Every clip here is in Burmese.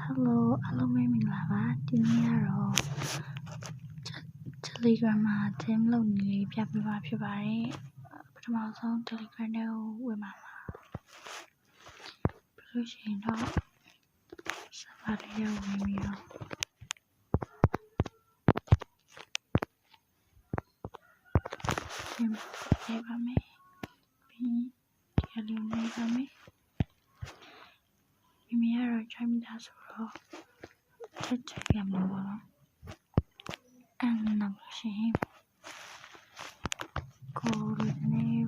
Hello အားလုံးပဲမင်္ဂလာပါဒီနေ့ကတော့ Telegram မှာ team လုပ်နေလေးပြပေးပါဖြစ်ပါတယ်ပထမဆုံး Telegram နဲ့ဝင်ပါမှာပြီးလို့ရှိရင်တော့ server လေးကိုဝင်ပြီးတော့team ရေးပါမယ်ပြီးဒီလိုနေပါမယ်ဒီမြကတော့ join တာဆိုတော့ချက်ရမှာပါနောက်ရှိရင်ကိုလေးနဲ့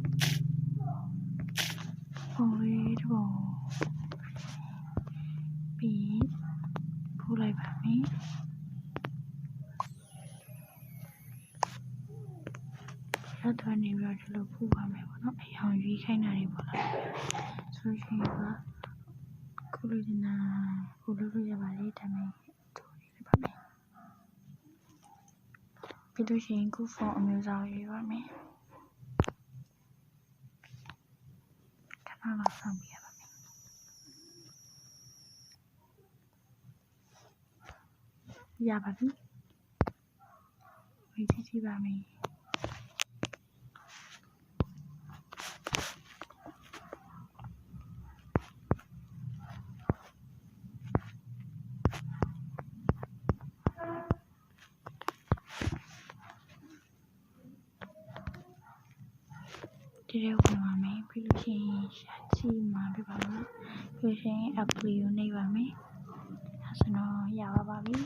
ပုံလေးတော့ပြီးပို့လိုက်ပါမယ်ရတော့နေပြီးတော့ဒီလိုပို့ပါမယ်ပေါ့နော်အရောင်ရွေးခိုင်းတာတွေပေါ့လားဆိုရှင်ကကိုလေးနာကိုလုပ်လို့ရပါလေဒါပေမဲ့ထိုးနေလိုက်ပါမယ်ပြီးလို့ရှိရင်ကိုဖုန်းအမျိုးအစားရွေးပါမယ်ခဏလောက်စောင့်ပြရပါမယ်ရပါပြီဝေးကြည့်ပါမယ်ဒီလိုဝင်ပါမယ်ပြီးလို့ရှိရင်ရှာကြည့်မှာပြပါမယ်ပြီးလို့ရှိရင် app လေးကိုနှိပ်ပါမယ်အဲဆိုတော့ရပါပြီ